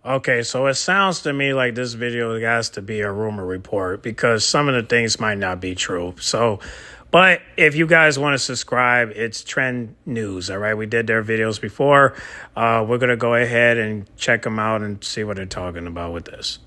Okay, so it sounds to me like this video has to be a rumor report because some of the things might not be true. So, but if you guys want to subscribe, it's Trend News. All right, we did their videos before. We're going to go ahead and check them out and see what they're talking about with this.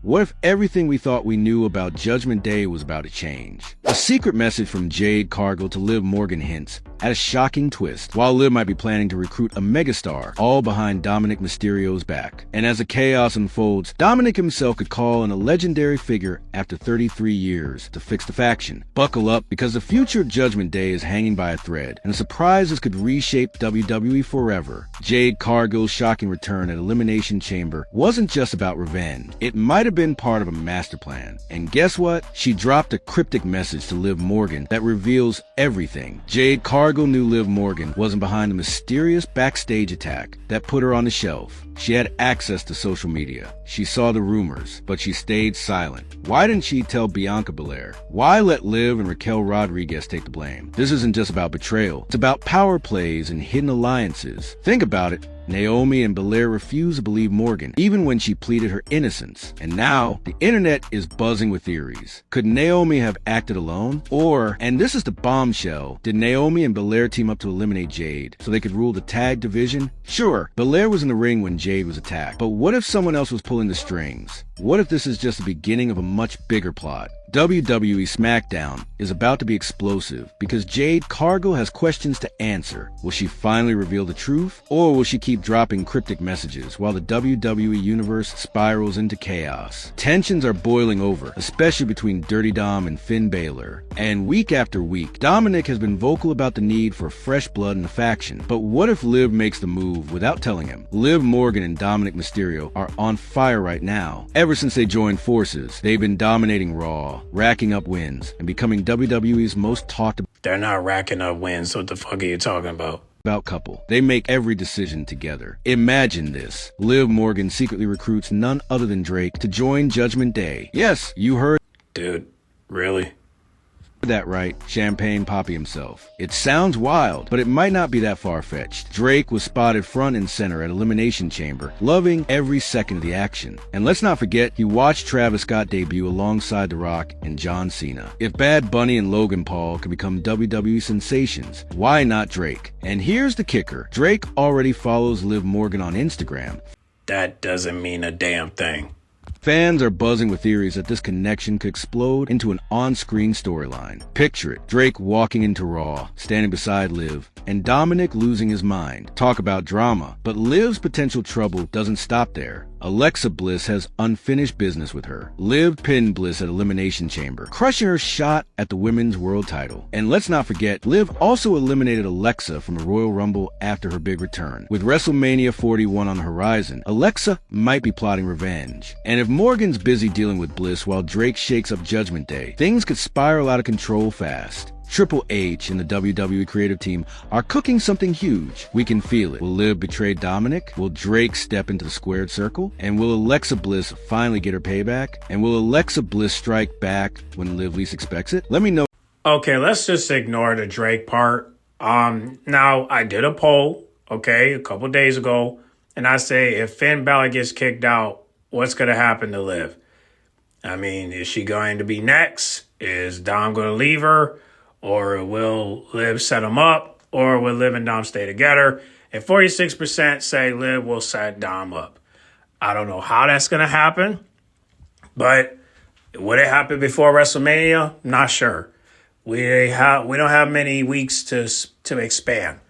What if everything we thought we knew about Judgment Day was about to change? A secret message from Jade, Cargill to Liv Morgan hints at a shocking twist. While Liv might be planning to recruit a megastar, all behind Dominik Mysterio's back. And as the chaos unfolds, Dominik himself could call in a legendary figure after 33 years to fix the faction. Buckle up, because the future of Judgment Day is hanging by a thread, and surprises could reshape WWE forever. Jade Cargill's shocking return at Elimination Chamber wasn't just about revenge. It might have been part of a master plan. And guess what? She dropped a cryptic message to Liv Morgan that reveals everything. Jade Cargill knew Liv Morgan wasn't behind the mysterious backstage attack that put her on the shelf. She had access to social media. She saw the rumors, but she stayed silent. Why didn't she tell Bianca Belair? Why let Liv and Raquel Rodriguez take the blame? This isn't just about betrayal. It's about power plays and hidden alliances. Think about it. Naomi and Belair refused to believe Morgan, even when she pleaded her innocence. And now, the internet is buzzing with theories. Could Naomi have acted alone? Or, and this is the bombshell, did Naomi and Belair team up to eliminate Jade so they could rule the tag division? Sure, Belair was in the ring when Jade was attacked, but what if someone else was pulling the strings? What if this is just the beginning of a much bigger plot? WWE SmackDown is about to be explosive because Jade Cargill has questions to answer. Will she finally reveal the truth? Or will she keep dropping cryptic messages while the WWE Universe spirals into chaos? Tensions are boiling over, especially between Dirty Dom and Finn Balor. And week after week, Dominik has been vocal about the need for fresh blood in the faction. But what if Liv makes the move without telling him? Liv Morgan and Dominik Mysterio are on fire right now. Ever since they joined forces, they've been dominating Raw, racking up wins, and becoming WWE's most talked about. They're not racking up wins. What the fuck are you talking about? Couple. They make every decision together. Imagine this. Liv Morgan secretly recruits none other than Drake to join Judgment Day. Yes, you heard. Dude, really? That right, Champagne Poppy himself. It sounds wild, but it might not be that far-fetched. Drake was spotted front and center at Elimination Chamber, loving every second of the action. And let's not forget, he watched Travis Scott debut alongside The Rock and John Cena. If Bad Bunny and Logan Paul could become WWE sensations, why not Drake? And here's the kicker. Drake already follows Liv Morgan on Instagram. That doesn't mean a damn thing. Fans are buzzing with theories that this connection could explode into an on-screen storyline. Picture it, Drake walking into Raw, standing beside Liv, and Dominik losing his mind. Talk about drama. But Liv's potential trouble doesn't stop there. Alexa Bliss has unfinished business with her. Liv pinned Bliss at Elimination Chamber, crushing her shot at the Women's World title. And let's not forget, Liv also eliminated Alexa from the Royal Rumble after her big return. With WrestleMania 41 on the horizon, Alexa might be plotting revenge. And if Morgan's busy dealing with Bliss while Drake shakes up Judgment Day, things could spiral out of control fast. Triple H and the WWE creative team are cooking something huge. We can feel it. Will Liv betray Dominik? Will Drake step into the squared circle? And will Alexa Bliss finally get her payback? And will Alexa Bliss strike back when Liv least expects it? Let me know. Okay, let's just ignore the Drake part. Now, I did a poll, okay, a couple days ago, and I say if Finn Balor gets kicked out, what's going to happen to Liv? I mean, is she going to be next? Is Dom going to leave her? Or will Liv set him up? Or will Liv and Dom stay together? And 46% say Liv will set Dom up. I don't know how that's going to happen. But would it happen before WrestleMania? Not sure. We don't have many weeks to expand.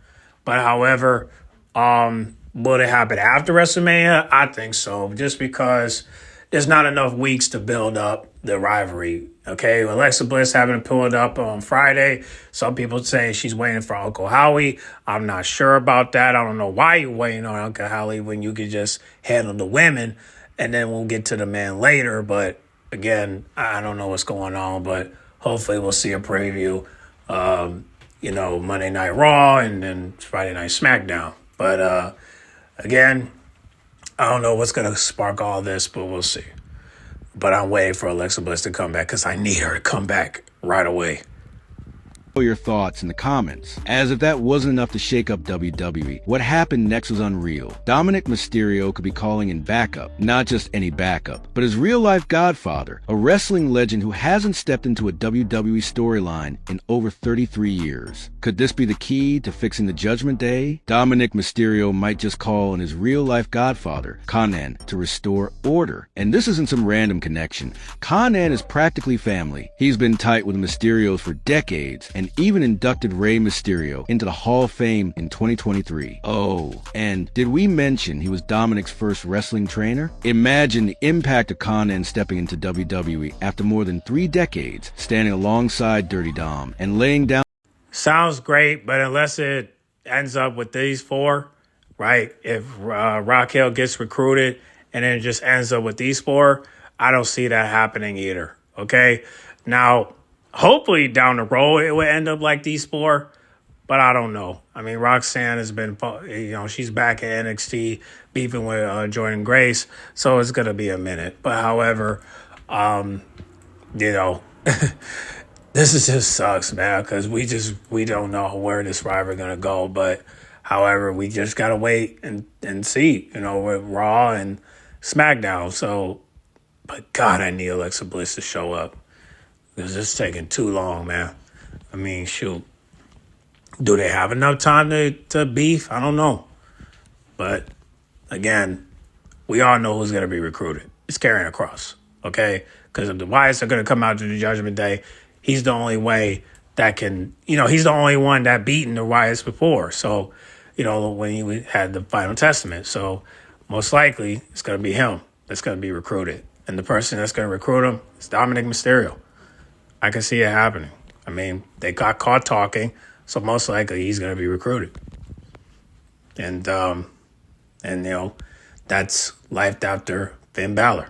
But however, will it happen after WrestleMania? I think so. Just because there's not enough weeks to build up the rivalry. Okay, Alexa Bliss having to pull it up on Friday. Some people say she's waiting for Uncle Howie. I'm not sure about that. I don't know why you're waiting on Uncle Howie when you could just handle the women, and then we'll get to the men later. But again, I don't know what's going on, but hopefully we'll see a preview, Monday Night Raw and then Friday Night SmackDown. But again, I don't know what's going to spark all this, but we'll see. But I'm waiting for Alexa Bliss to come back because I need her to come back right away. Your thoughts in the comments. As if that wasn't enough to shake up WWE, what happened next was unreal. Dominik Mysterio could be calling in backup, not just any backup, but his real-life godfather, a wrestling legend who hasn't stepped into a WWE storyline in over 33 years. Could this be the key to fixing the Judgment Day? Dominik Mysterio might just call on his real-life godfather, Konnan, to restore order. And this isn't some random connection. Konnan is practically family. He's been tight with the Mysterios for decades, and even inducted Rey Mysterio into the Hall of Fame in 2023. Oh, and did we mention he was Dominik's first wrestling trainer? Imagine the impact of Konnan stepping into WWE after more than 3 decades, standing alongside Dirty Dom and laying down. Sounds great, but unless it ends up with these 4, right? If Raquel gets recruited and then it just ends up with these 4, I don't see that happening either, okay? Now, hopefully down the road it would end up like these 4, but I don't know. I mean, Roxanne has been, she's back at NXT beefing with Jordan Grace, so it's going to be a minute. But however, this is just sucks, man, because we don't know where this rivalry going to go. But however, we just got to wait and see, with Raw and SmackDown. So, but God, I need Alexa Bliss to show up. Because it's taking too long, man. I mean, shoot. Do they have enough time to beef? I don't know. But, again, we all know who's going to be recruited. It's Karrion Kross, okay? Because if the Wyatts are going to come out to the Judgment Day, he's the only way that can, he's the only one that beaten the Wyatts before. So, when he had the Final Testament. So, most likely, it's going to be him that's going to be recruited. And the person that's going to recruit him is Dominik Mysterio. I can see it happening. I mean, they got caught talking, so most likely he's going to be recruited. And that's life after Finn Balor,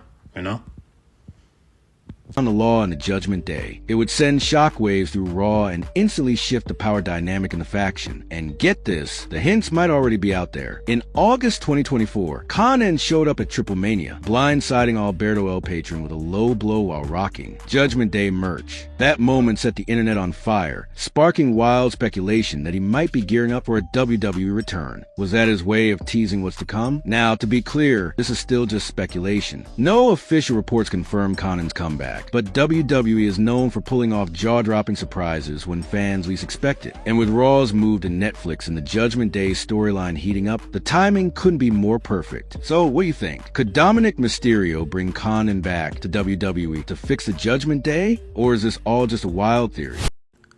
On the Law and the Judgment Day. It would send shockwaves through Raw and instantly shift the power dynamic in the faction. And get this, the hints might already be out there. In August 2024, Konnan showed up at Triple Mania, blindsiding Alberto El Patron with a low blow while rocking Judgment Day merch. That moment set the internet on fire, sparking wild speculation that he might be gearing up for a WWE return. Was that his way of teasing what's to come? Now, to be clear, this is still just speculation. No official reports confirm Konnan's comeback. But WWE is known for pulling off jaw-dropping surprises when fans least expect it. And with Raw's move to Netflix and the Judgment Day storyline heating up, the timing couldn't be more perfect. So, what do you think? Could Dominik Mysterio bring Konnan back to WWE to fix the Judgment Day? Or is this all just a wild theory?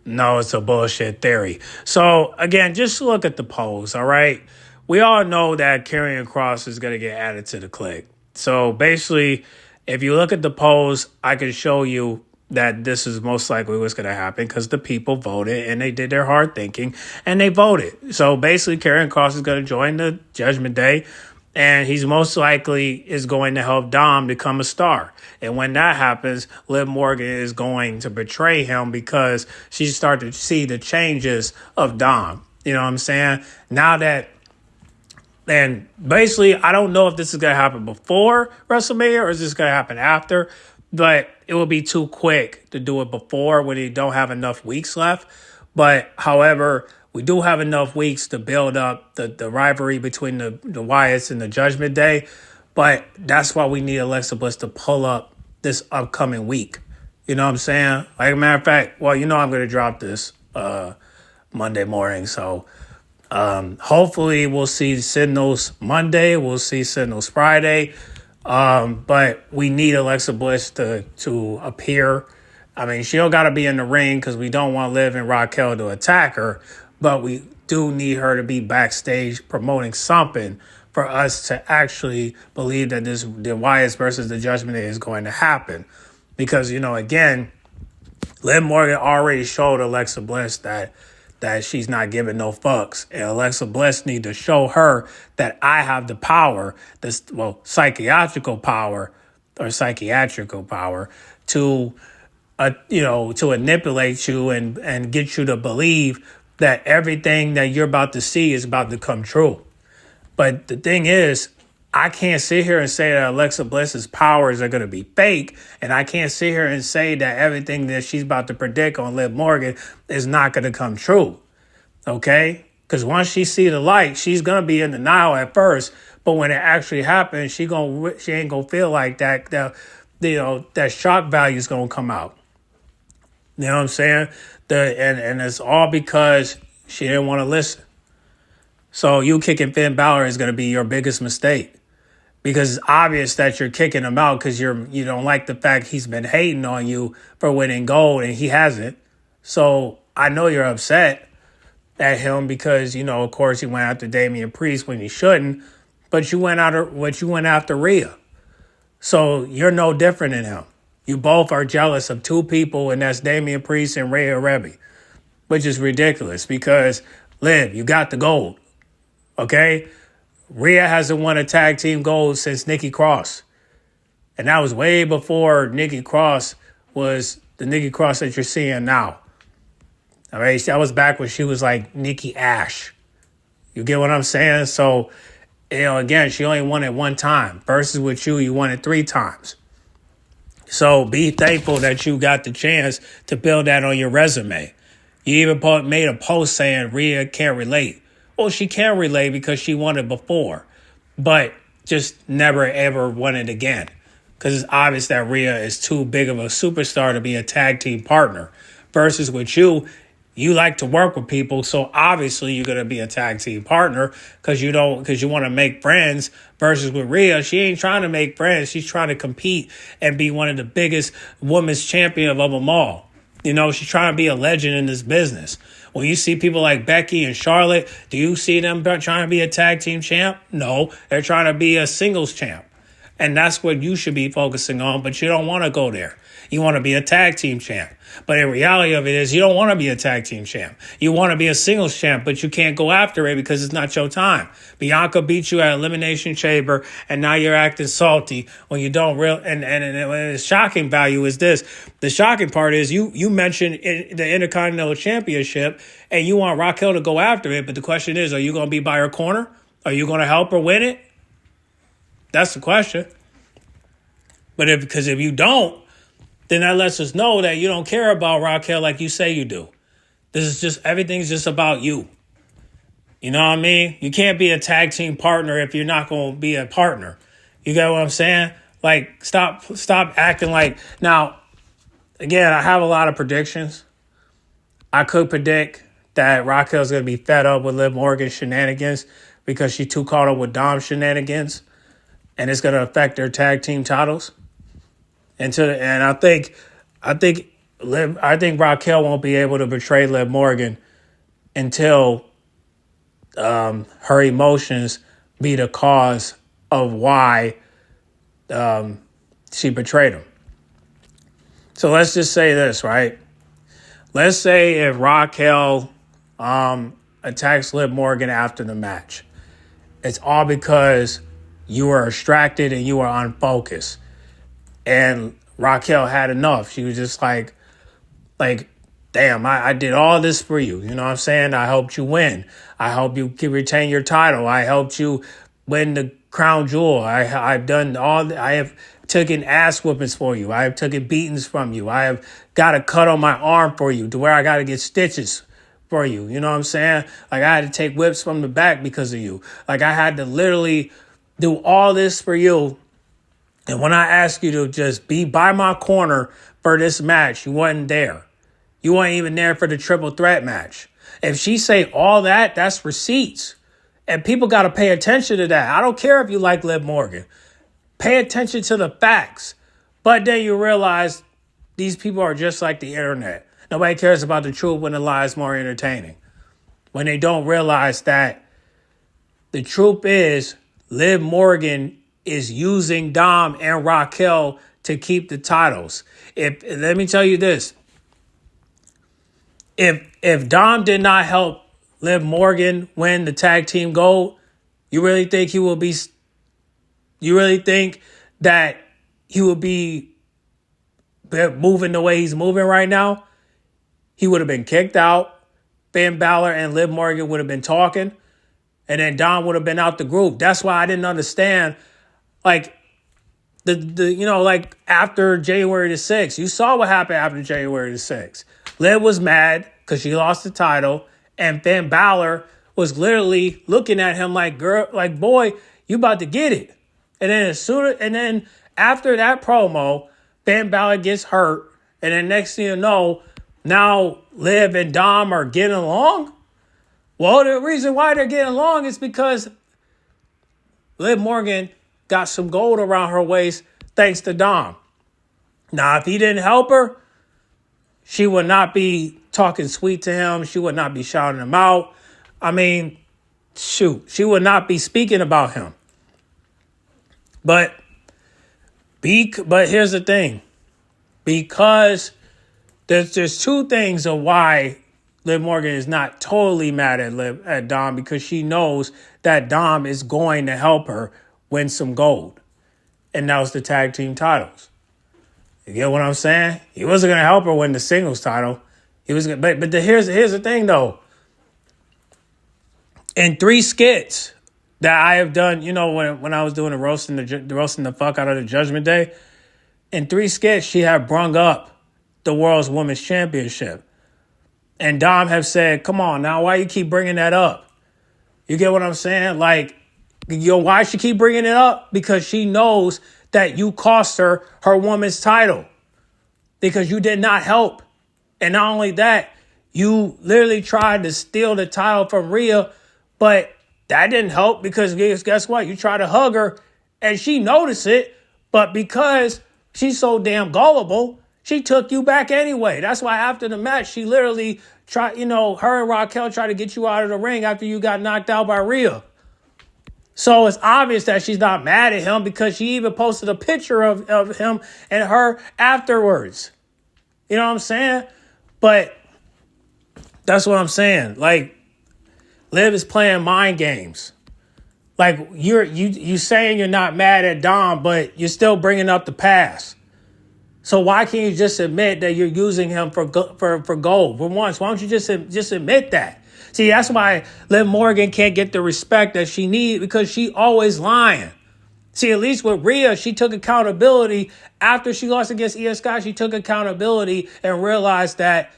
No, it's a bullshit theory. So, again, just look at the polls, all right? We all know that Karrion Kross is going to get added to the clique. So, basically, if you look at the polls, I can show you that this is most likely what's going to happen because the people voted and they did their hard thinking and they voted. So basically, Karrion Kross is going to join the Judgment Day and he's most likely is going to help Dom become a star. And when that happens, Liv Morgan is going to betray him because she started to see the changes of Dom. You know what I'm saying? And basically, I don't know if this is going to happen before WrestleMania or is this going to happen after, but it will be too quick to do it before when you don't have enough weeks left. But however, we do have enough weeks to build up the rivalry between the Wyatts and the Judgment Day. But that's why we need Alexa Bliss to pull up this upcoming week. You know what I'm saying? Like a matter of fact, well, I'm going to drop this Monday morning, so... hopefully we'll see signals Monday. We'll see signals Friday. But we need Alexa Bliss to appear. I mean, she don't got to be in the ring because we don't want Liv and Raquel to attack her. But we do need her to be backstage promoting something for us to actually believe that the Wyatts versus the Judgment Day is going to happen. Because, again, Liv Morgan already showed Alexa Bliss that she's not giving no fucks. And Alexa Bliss need to show her that I have the power, psychiatrical power to manipulate you and get you to believe that everything that you're about to see is about to come true. But the thing is, I can't sit here and say that Alexa Bliss's powers are going to be fake. And I can't sit here and say that everything that she's about to predict on Liv Morgan is not going to come true. Okay? Because once she see the light, she's going to be in denial at first. But when it actually happens, she ain't going to feel like that. That shock value is going to come out. You know what I'm saying? And it's all because she didn't want to listen. So you kicking Finn Balor is going to be your biggest mistake. Because it's obvious that you're kicking him out because you don't like the fact he's been hating on you for winning gold and he hasn't. So I know you're upset at him because, of course, he went after Damian Priest when he shouldn't, but you went after Rhea. So you're no different than him. You both are jealous of two people, and that's Damian Priest and Rhea Ripley, which is ridiculous because, Liv, you got the gold, okay? Rhea hasn't won a tag team gold since Nikki Cross. And that was way before Nikki Cross was the Nikki Cross that you're seeing now. All right, that was back when she was like Nikki Ash. You get what I'm saying? So, again, she only won it one time. Versus with you won it 3 times. So be thankful that you got the chance to build that on your resume. You even made a post saying Rhea can't relate. Well, she can relate because she won it before, but just never, ever won it again. Because it's obvious that Rhea is too big of a superstar to be a tag team partner. Versus with you like to work with people, so obviously you're going to be a tag team partner because you want to make friends. Versus with Rhea, she ain't trying to make friends. She's trying to compete and be one of the biggest women's champion of them all. She's trying to be a legend in this business. When you see people like Becky and Charlotte, do you see them trying to be a tag team champ? No, they're trying to be a singles champ. And that's what you should be focusing on, but you don't want to go there. You want to be a tag team champ. But in reality of it is you don't want to be a tag team champ. You want to be a singles champ, but you can't go after it because it's not your time. Bianca beat you at Elimination Chamber, and now you're acting salty when you don't and the shocking value is this. The shocking part is you mentioned the Intercontinental Championship, and you want Raquel to go after it, but the question is, are you going to be by her corner? Are you going to help her win it? That's the question. But if you don't, then that lets us know that you don't care about Raquel like you say you do. Everything's just about you. You know what I mean? You can't be a tag team partner if you're not going to be a partner. You get what I'm saying? Like, stop acting like... Now, again, I have a lot of predictions. I could predict that Raquel's going to be fed up with Liv Morgan's shenanigans because she's too caught up with Dom's shenanigans, and it's going to affect their tag team titles. And I think Raquel won't be able to betray Liv Morgan until her emotions be the cause of why she betrayed him. So let's just say this, right? Let's say if Raquel attacks Liv Morgan after the match, it's all because you were distracted and you were unfocused. And Raquel had enough. She was just like, damn, I did all this for you. You know what I'm saying? I helped you win. I helped you retain your title. I helped you win the crown jewel. I've done I have taken ass whoopings for you. I have taken beatings from you. I have got a cut on my arm for you to where I got to get stitches for you. You know what I'm saying? Like, I had to take whips from the back because of you. Like, I had to literally do all this for you. And when I asked you to just be by my corner for this match, you wasn't there. You weren't even there for the triple threat match. If she say all that, that's receipts. And people got to pay attention to that. I don't care if you like Liv Morgan. Pay attention to the facts. But then you realize these people are just like the internet. Nobody cares about the truth when the lie is more entertaining. When they don't realize that the truth is Liv Morgan is using Dom and Raquel to keep the titles. Let me tell you this. If Dom did not help Liv Morgan win the tag team gold, you really think that he would be moving the way he's moving right now? He would have been kicked out. Finn Balor and Liv Morgan would have been talking. And then Dom would have been out the group. That's why I didn't understand, like, like after January the 6th. You saw what happened after January the 6th. Liv was mad because she lost the title, and Finn Balor was literally looking at him like, girl, like, boy, you about to get it. And then after that promo, Finn Balor gets hurt, and then next thing you know, now Liv and Dom are getting along. Well, the reason why they're getting along is because Liv Morgan got some gold around her waist thanks to Dom. Now, if he didn't help her, she would not be talking sweet to him. She would not be shouting him out. I mean, shoot, she would not be speaking about him. But here's the thing. Because there's two things of why Liv Morgan is not totally mad at Dom, because she knows that Dom is going to help her win some gold. And that was the tag team titles. You get what I'm saying? He wasn't going to help her win the singles title. He was, here's the thing though. In 3 skits that I have done, when I was doing the roasting the fuck out of the Judgment Day, in 3 skits she had brung up the World's Women's Championship. And Dom have said, come on now, why you keep bringing that up? You get what I'm saying? Like, why she keep bringing it up? Because she knows that you cost her woman's title. Because you did not help. And not only that, you literally tried to steal the title from Rhea, but that didn't help because guess what? You tried to hug her and she noticed it, but because she's so damn gullible, she took you back anyway. That's why after the match, she literally tried, her and Raquel tried to get you out of the ring after you got knocked out by Rhea. So it's obvious that she's not mad at him because she even posted a picture of him and her afterwards. You know what I'm saying? But that's what I'm saying. Like, Liv is playing mind games. Like, you saying you're not mad at Dom, but you're still bringing up the past. So why can't you just admit that you're using him for gold? For once, why don't you just admit that? See, that's why Liv Morgan can't get the respect that she needs, because she always lying. See, at least with Rhea, she took accountability after she lost against Io Sky. She took accountability and realized that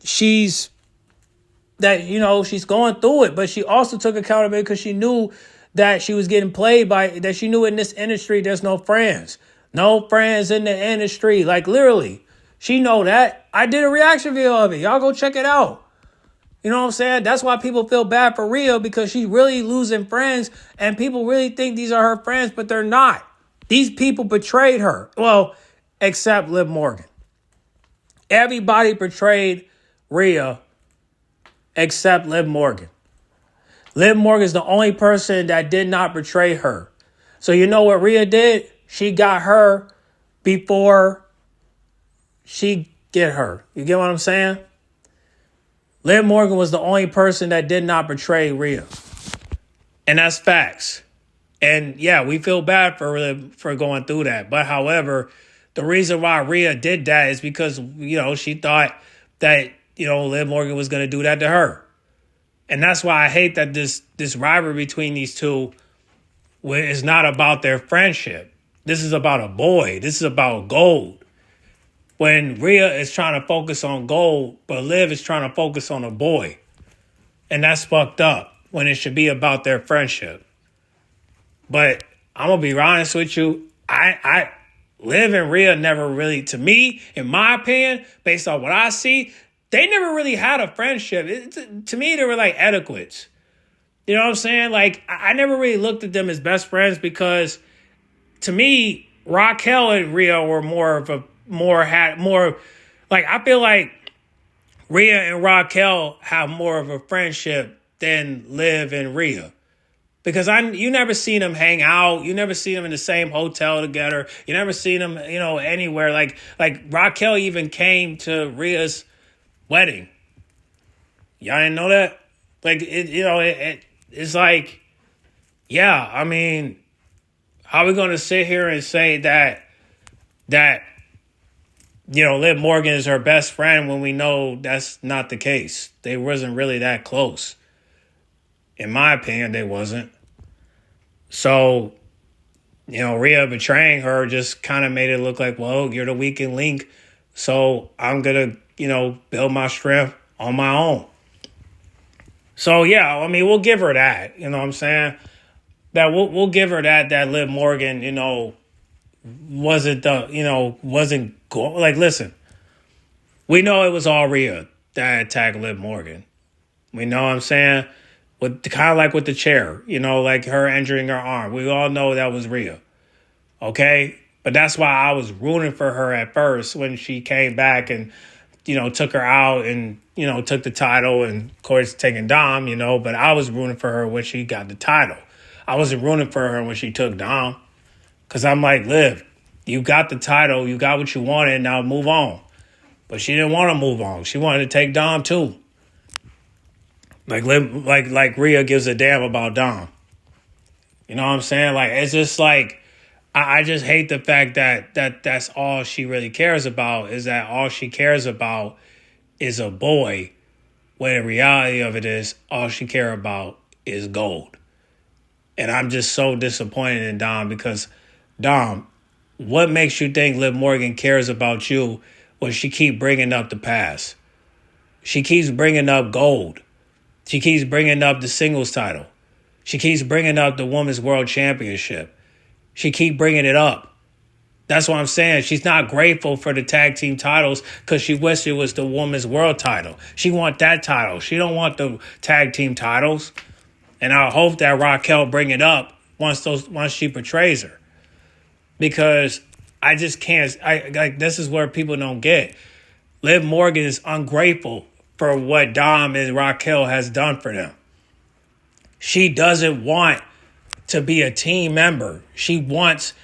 she's going through it. But she also took accountability because she knew that she was getting played that she knew in this industry there's no friends. No friends in the industry. Like, literally. She know that. I did a reaction video of it. Y'all go check it out. You know what I'm saying? That's why people feel bad for Rhea, because she's really losing friends and people really think these are her friends, but they're not. These people betrayed her. Well, except Liv Morgan. Everybody betrayed Rhea except Liv Morgan. Liv Morgan is the only person that did not betray her. So you know what Rhea did? She got her before she get her. You get what I'm saying? Liv Morgan was the only person that did not betray Rhea. And that's facts. And yeah, we feel bad for going through that. But however, the reason why Rhea did that is because, she thought that, Liv Morgan was going to do that to her. And that's why I hate that this rivalry between these two is not about their friendship. This is about a boy. This is about gold. When Rhea is trying to focus on gold, but Liv is trying to focus on a boy. And that's fucked up when it should be about their friendship. But I'm going to be honest with you. I Liv and Rhea never really, to me, in my opinion, based on what I see, they never really had a friendship. To me, they were like etiquettes. You know what I'm saying? Like, I never really looked at them as best friends because, to me, Raquel and Rhea were I feel like Rhea and Raquel have more of a friendship than Liv and Rhea. Because you never seen them hang out. You never seen them in the same hotel together. You never seen them, anywhere. Like Raquel even came to Rhea's wedding. Y'all didn't know that? Like, it's like, yeah, I mean, how are we going to sit here and say that Liv Morgan is her best friend when we know that's not the case? They wasn't really that close. In my opinion, they wasn't. So, Rhea betraying her just kind of made it look like, well, you're the weakened link. So I'm going to, build my strength on my own. So, yeah, I mean, we'll give her that. You know what I'm saying? That we'll give her that Liv Morgan, wasn't like, listen, we know it was all Rhea that attacked Liv Morgan. We know what I'm saying? Kind of like with the chair, like her injuring her arm. We all know that was Rhea. Okay? But that's why I was rooting for her at first when she came back and, took her out and, took the title and, of course, taking Dom, but I was rooting for her when she got the title. I wasn't rooting for her when she took Dom because I'm like, Liv, you got the title. You got what you wanted. Now move on. But she didn't want to move on. She wanted to take Dom, too. Like Rhea gives a damn about Dom. You know what I'm saying? Like, it's just like, I just hate the fact that that's all she really cares about, is that all she cares about is a boy, when the reality of it is all she cares about is gold. And I'm just so disappointed in Dom because, Dom, what makes you think Liv Morgan cares about you when she keep bringing up the past? She keeps bringing up gold. She keeps bringing up the singles title. She keeps bringing up the Women's World Championship. She keep bringing it up. That's what I'm saying. She's not grateful for the tag team titles because she wished it was the Women's World title. She want that title. She don't want the tag team titles. And I hope that Raquel bring it up once she portrays her. Because I just can't. This is where people don't get. Liv Morgan is ungrateful for what Dom and Raquel has done for them. She doesn't want to be a team member. She wants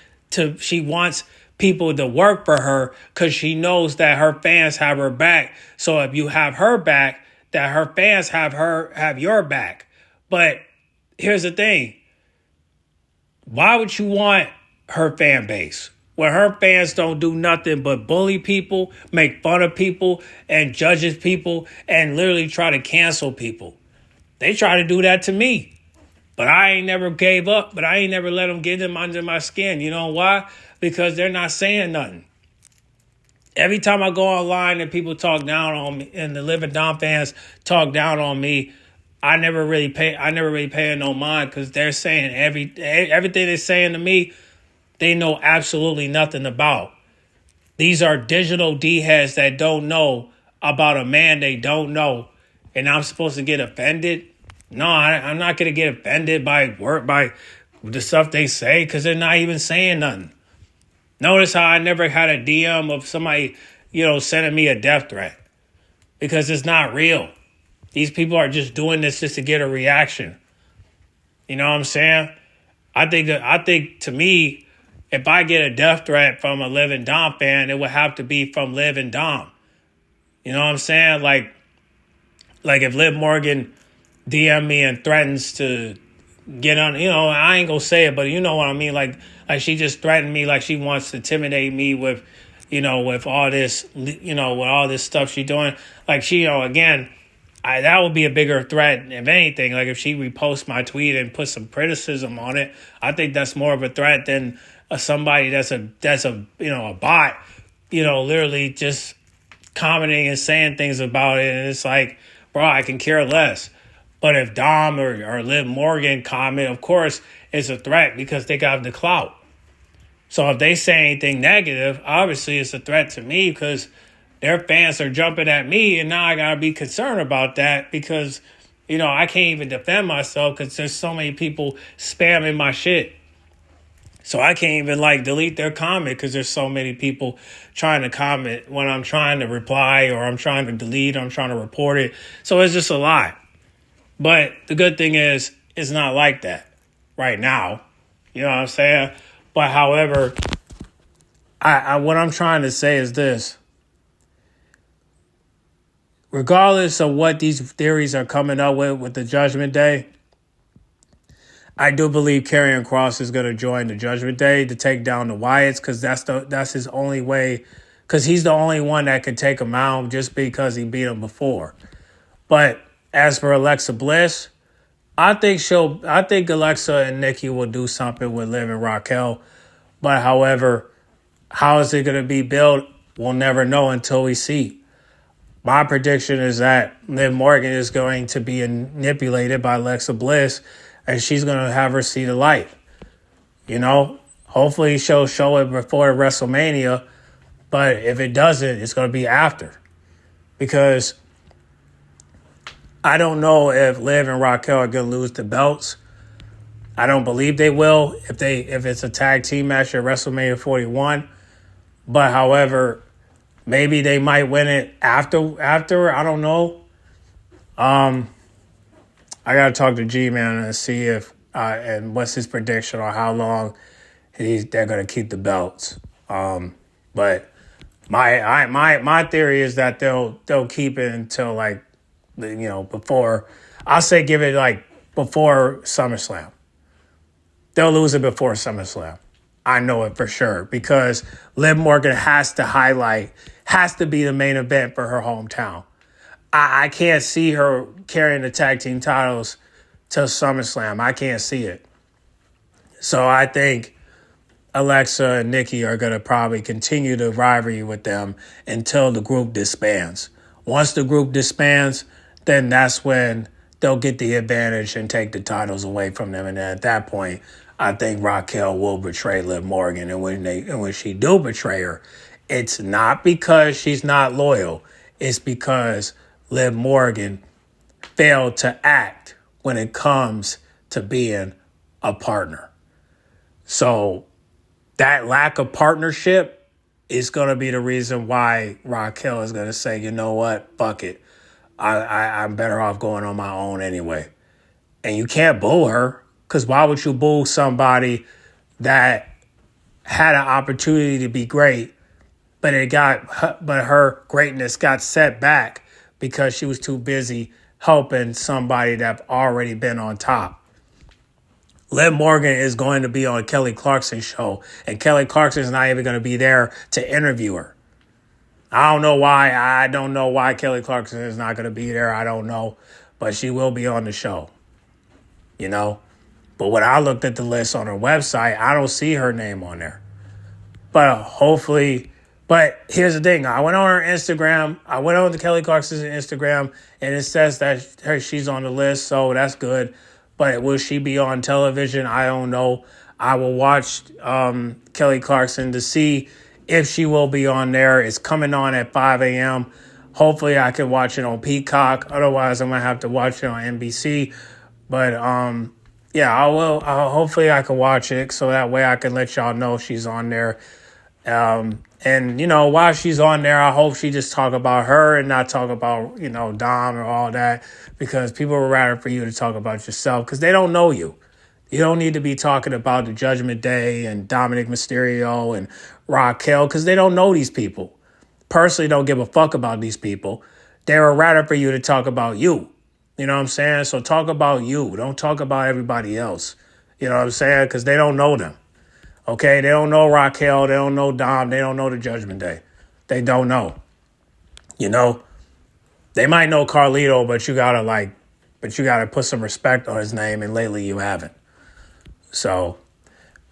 people to work for her because she knows that her fans have her back. So if you have her back, that her fans have your back. But here's the thing. Why would you want her fan base when her fans don't do nothing but bully people, make fun of people, and judges people, and literally try to cancel people? They try to do that to me. But I ain't never gave up, but I ain't never let them get them under my skin. You know why? Because they're not saying nothing. Every time I go online and people talk down on me, and the Liv and Dom fans talk down on me, I never really pay no mind because they're saying everything they're saying to me, they know absolutely nothing about. These are digital D-heads that don't know about a man they don't know, and I'm supposed to get offended? No, I'm not going to get offended by the stuff they say because they're not even saying nothing. Notice how I never had a DM of somebody, sending me a death threat because it's not real. These people are just doing this just to get a reaction. You know what I'm saying? I think to me, if I get a death threat from a Liv and Dom fan, it would have to be from Liv and Dom. You know what I'm saying? Like if Liv Morgan DM me and threatens to get on, I ain't gonna say it, but you know what I mean? Like she just threatened me, like she wants to intimidate me with, with all this, with all this stuff she doing. Like she, again, that would be a bigger threat, if anything. Like if she reposts my tweet and puts some criticism on it, I think that's more of a threat than somebody that's a bot, literally just commenting and saying things about it. And it's like, bro, I can care less. But if Dom or Liv Morgan comment, of course, it's a threat because they got the clout. So if they say anything negative, obviously it's a threat to me because their fans are jumping at me, and now I got to be concerned about that because, I can't even defend myself because there's so many people spamming my shit. So I can't even, delete their comment because there's so many people trying to comment when I'm trying to reply or I'm trying to delete or I'm trying to report it. So it's just a lot. But the good thing is, it's not like that right now. You know what I'm saying? But however, what I'm trying to say is this. Regardless of what these theories are coming up with the Judgment Day, I do believe Karrion Kross is going to join the Judgment Day to take down the Wyatts because that's his only way, because he's the only one that can take him out just because he beat him before. But as for Alexa Bliss, I think Alexa and Nikki will do something with Liv and Raquel. But however, how is it going to be built? We'll never know until we see. My prediction is that Liv Morgan is going to be manipulated by Alexa Bliss, and she's going to have her see the light. You know, hopefully she'll show it before WrestleMania, but if it doesn't, it's going to be after. Because I don't know if Liv and Raquel are going to lose the belts. I don't believe they will if it's a tag team match at WrestleMania 41. But however, maybe they might win it after. I don't know. I gotta talk to G-Man and see if and what's his prediction on how long they're gonna keep the belts. But my theory is that they'll keep it until before. I'll say give it before SummerSlam. They'll lose it before SummerSlam. I know it for sure because Liv Morgan has to be the main event for her hometown. I can't see her carrying the tag team titles till SummerSlam. I can't see it. So I think Alexa and Nikki are going to probably continue the rivalry with them until the group disbands. Once the group disbands, then that's when they'll get the advantage and take the titles away from them. And then at that point, I think Raquel will betray Liv Morgan. And when she do betray her, it's not because she's not loyal. It's because Liv Morgan failed to act when it comes to being a partner. So that lack of partnership is going to be the reason why Raquel is going to say, you know what, fuck it. I'm better off going on my own anyway. And you can't boo her, because why would you boo somebody that had an opportunity to be great, but her greatness got set back because she was too busy helping somebody that's already been on top. Liv Morgan is going to be on Kelly Clarkson's show, and Kelly Clarkson's not even going to be there to interview her. I don't know why. I don't know why Kelly Clarkson is not going to be there. I don't know. But she will be on the show. You know? But when I looked at the list on her website, I don't see her name on there. But hopefully... But here's the thing. I went on her Instagram. I went on to Kelly Clarkson's Instagram, and it says that she's on the list, so that's good. But will she be on television? I don't know. I will watch Kelly Clarkson to see if she will be on there. It's coming on at 5 a.m. Hopefully I can watch it on Peacock. Otherwise, I'm going to have to watch it on NBC. But, yeah, I will. Hopefully I can watch it so that way I can let y'all know she's on there. And, you know, while she's on there, I hope she just talk about her and not talk about, Dom or all that. Because people would rather for you to talk about yourself because they don't know you. You don't need to be talking about the Judgment Day and Dominik Mysterio and Raquel because they don't know these people. Personally, don't give a fuck about these people. They would rather for you to talk about you. You know what I'm saying? So talk about you. Don't talk about everybody else. You know what I'm saying? Because they don't know them. Okay? They don't know Raquel. They don't know Dom. They don't know the Judgment Day. They don't know. You know? They might know Carlito, but you gotta put some respect on his name, and lately you haven't. So,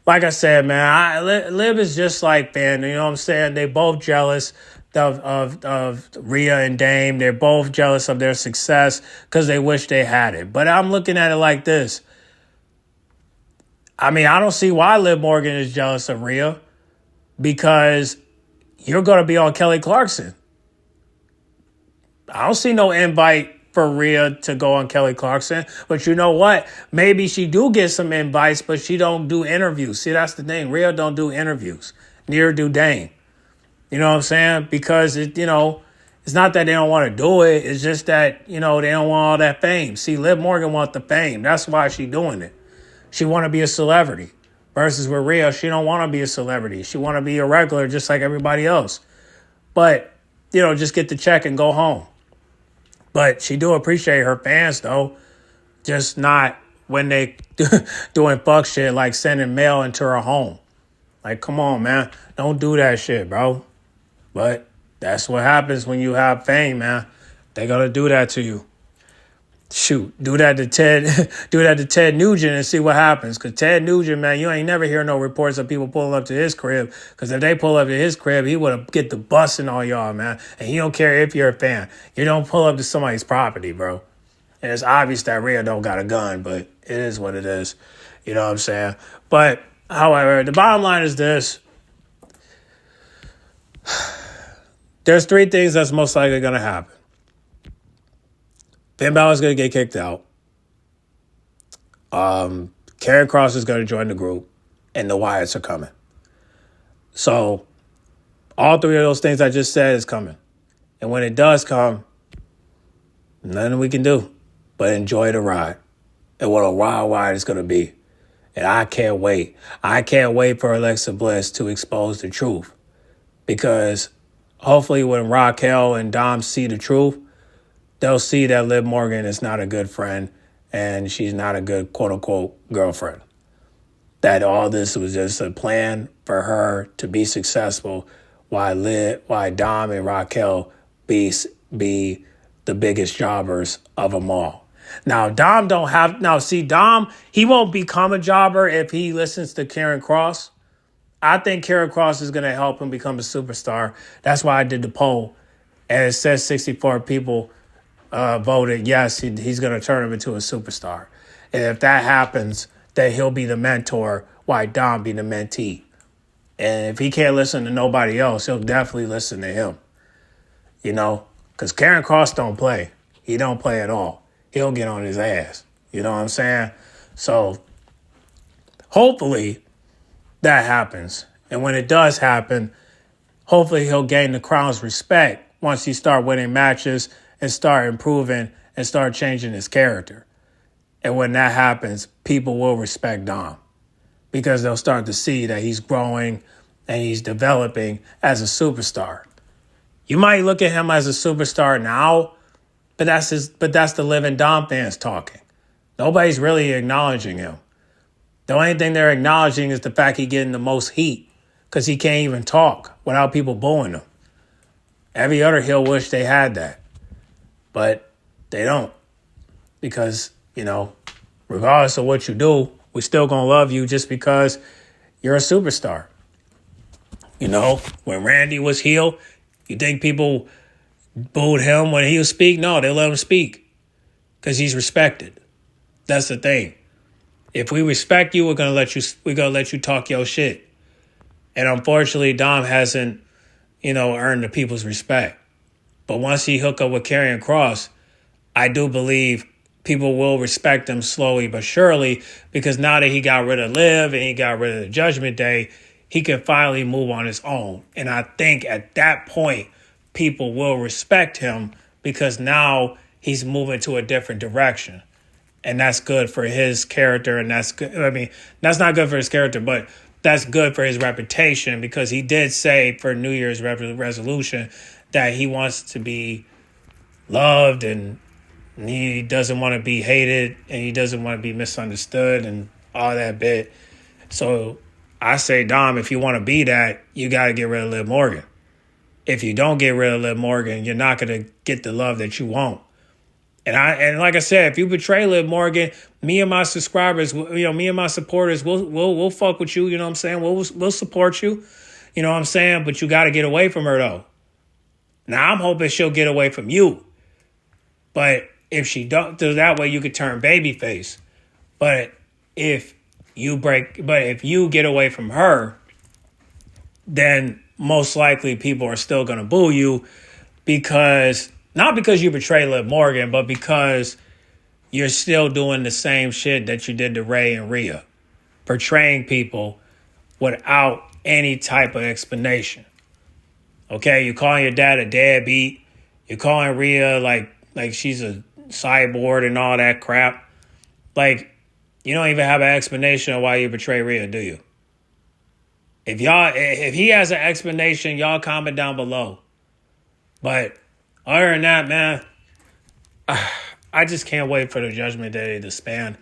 like I said, man, Liv is just like Finn. You know what I'm saying? They both jealous of Rhea and Dame. They're both jealous of their success because they wish they had it. But I'm looking at it like this. I mean, I don't see why Liv Morgan is jealous of Rhea because you're going to be on Kelly Clarkson. I don't see no invite for Rhea to go on Kelly Clarkson. But you know what? Maybe she do get some invites, but she don't do interviews. See, that's the thing. Rhea don't do interviews. Neither do Dame. You know what I'm saying? Because, it's not that they don't want to do it. It's just that, they don't want all that fame. See, Liv Morgan wants the fame. That's why she doing it. She want to be a celebrity. Versus with Rhea, she don't want to be a celebrity. She want to be a regular just like everybody else. But, just get the check and go home. But she do appreciate her fans, though. Just not when they doing fuck shit like sending mail into her home. Like, come on, man. Don't do that shit, bro. But that's what happens when you have fame, man. They gonna do that to you. Shoot, do that to Ted, do that to Ted Nugent and see what happens. Because Ted Nugent, man, you ain't never hear no reports of people pulling up to his crib. Because if they pull up to his crib, he would have get the busting on y'all, man. And he don't care if you're a fan. You don't pull up to somebody's property, bro. And it's obvious that Rhea don't got a gun, but it is what it is. You know what I'm saying? But, however, the bottom line is this. There's three things that's most likely going to happen. Finn Balor's going to get kicked out. Karrion Kross is going to join the group. And the Wyatts are coming. So, all three of those things I just said is coming. And when it does come, nothing we can do but enjoy the ride. And what a wild ride it's going to be. And I can't wait. I can't wait for Alexa Bliss to expose the truth. Because hopefully when Raquel and Dom see the truth, they'll see that Liv Morgan is not a good friend and she's not a good quote-unquote girlfriend. That all this was just a plan for her to be successful while Dom and Raquel be the biggest jobbers of them all. Now, Dom, he won't become a jobber if he listens to Karrion Kross. I think Karrion Kross is going to help him become a superstar. That's why I did the poll. And it says 64 people voted yes, he's going to turn him into a superstar. And if that happens, then he'll be the mentor while Dom be the mentee. And if he can't listen to nobody else, he'll definitely listen to him. You know, because Karrion Kross don't play. He don't play at all. He'll get on his ass. You know what I'm saying? So hopefully that happens. And when it does happen, hopefully he'll gain the Crown's respect once he start winning matches and start improving and start changing his character. And when that happens, people will respect Dom because they'll start to see that he's growing and he's developing as a superstar. You might look at him as a superstar now, but that's the Liv and Dom fans talking. Nobody's really acknowledging him. The only thing they're acknowledging is the fact he's getting the most heat because he can't even talk without people booing him. Every other heel wish they had that. But they don't. Because, you know, regardless of what you do, we're still going to love you just because you're a superstar. You know, when Randy was heel, you think people booed him when he would speak? No, they let him speak because he's respected. That's the thing. If we respect you, we're gonna let you talk your shit. And unfortunately, Dom hasn't, earned the people's respect. But once he hook up with Karrion Kross, I do believe people will respect him slowly but surely because now that he got rid of Liv and he got rid of the Judgment Day, he can finally move on his own. And I think at that point, people will respect him because now he's moving to a different direction. And that's good for his character. And that's good. I mean, that's not good for his character, but that's good for his reputation because he did say for New Year's resolution that he wants to be loved and he doesn't want to be hated and he doesn't want to be misunderstood and all that bit. So I say, Dom, if you want to be that, you got to get rid of Liv Morgan. If you don't get rid of Liv Morgan, you're not going to get the love that you want. And like I said, if you betray Liv Morgan, me and my subscribers, me and my supporters, we'll fuck with you. You know what I'm saying? We'll support you. You know what I'm saying? But you got to get away from her though. Now I'm hoping she'll get away from you. But if she don't, so that way you could turn babyface. But if you get away from her, then most likely people are still going to boo you because, not because you betray Liv Morgan, but because you're still doing the same shit that you did to Ray and Rhea, portraying people without any type of explanation. Okay, you're calling your dad a deadbeat. You're calling Rhea like she's a cyborg and all that crap. Like, you don't even have an explanation of why you betray Rhea, do you? If he has an explanation, y'all comment down below. But other than that, man, I just can't wait for the Judgment Day to disband.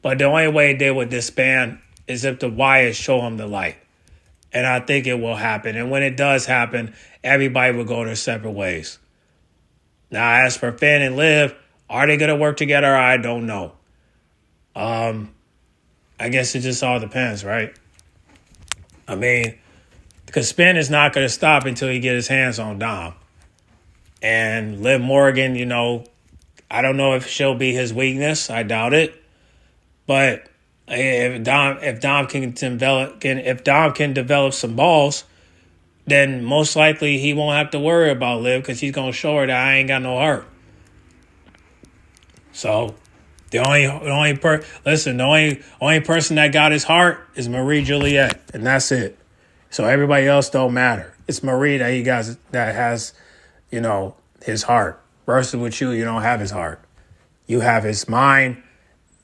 But the only way they would disband is if the Wyatts show him the light. And I think it will happen. And when it does happen, everybody will go their separate ways. Now, as for Finn and Liv, Are they going to work together? I don't know. I guess it just all depends, right? I mean, because Spin is not going to stop until he get his hands on Dom. And Liv Morgan, I don't know if she'll be his weakness. I doubt it. But if Dom can develop some balls, then most likely he won't have to worry about Liv because he's gonna show her that I ain't got no heart. So the only person that got his heart is Marie Juliet, and that's it. So everybody else don't matter. It's Marie that has, his heart. Versus with you don't have his heart. You have his mind,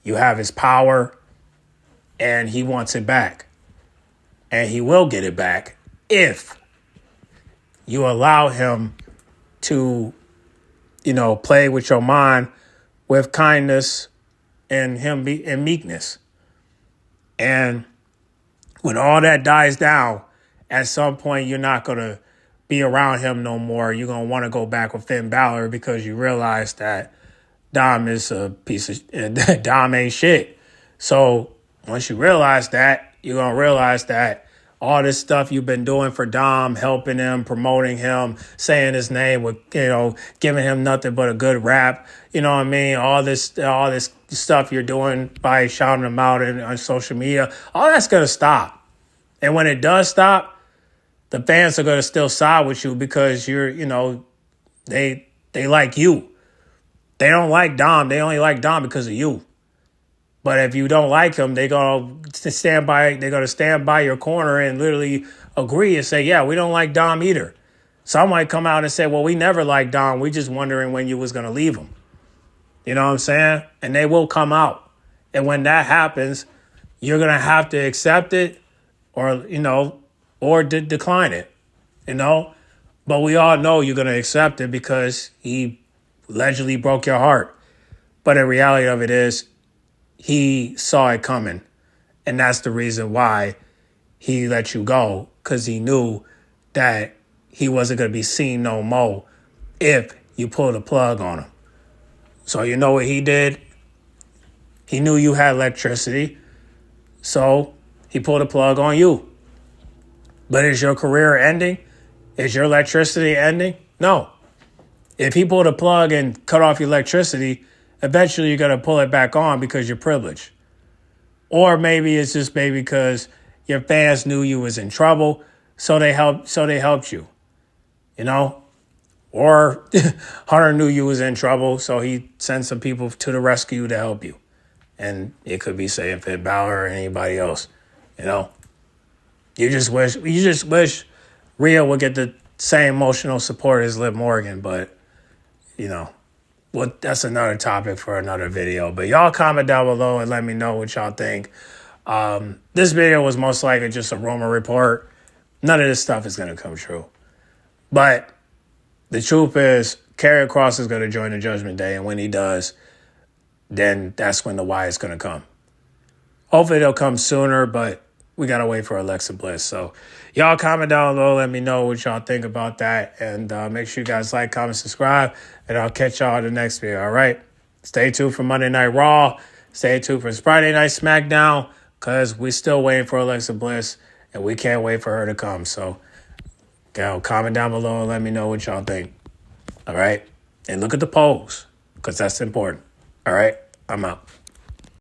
you have his power, and he wants it back. And he will get it back if you allow him to, play with your mind with kindness and and meekness. And when all that dies down, at some point you're not going to be around him no more. You're going to want to go back with Finn Balor because you realize that Dom is a piece of... Dom ain't shit. So once you realize that, you're going to realize that all this stuff you've been doing for Dom, helping him, promoting him, saying his name, with giving him nothing but a good rap, you know what I mean? All this stuff you're doing by shouting him out on social media, all that's going to stop. And when it does stop, the fans are going to still side with you because they like you. They don't like Dom. They only like Dom because of you. But if you don't like him, they're going to stand by your corner and literally agree and say, yeah, we don't like Dom either. Some might come out and say, well, we never liked Dom. We just wondering when you was going to leave him. You know what I'm saying? And they will come out. And when that happens, you're going to have to accept it or decline it, But we all know you're going to accept it because he allegedly broke your heart. But the reality of it is he saw it coming. And that's the reason why he let you go, because he knew that he wasn't going to be seen no more if you pulled a plug on him. So you know what he did? He knew you had electricity, so he pulled a plug on you. But is your career ending? Is your electricity ending? No. If he pulled a plug and cut off your electricity, eventually you're going to pull it back on because you're privileged. Or maybe it's just because your fans knew you was in trouble, so they helped you. Or Hunter knew you was in trouble, so he sent some people to the rescue to help you. And it could be, say, Finn Balor or anybody else, You just wish Rhea would get the same emotional support as Liv Morgan, but, that's another topic for another video. But y'all comment down below and let me know what y'all think. This video was most likely just a rumor report. None of this stuff is going to come true. But the truth is, Karrion Kross is going to join the Judgment Day, and when he does, then that's when the why is going to come. Hopefully it'll come sooner, but we got to wait for Alexa Bliss. So y'all comment down below. Let me know what y'all think about that. And make sure you guys like, comment, subscribe. And I'll catch y'all in the next video, all right? Stay tuned for Monday Night Raw. Stay tuned for Friday Night SmackDown because we're still waiting for Alexa Bliss. And we can't wait for her to come. So comment down below and let me know what y'all think. All right? And look at the polls because that's important. All right? I'm out.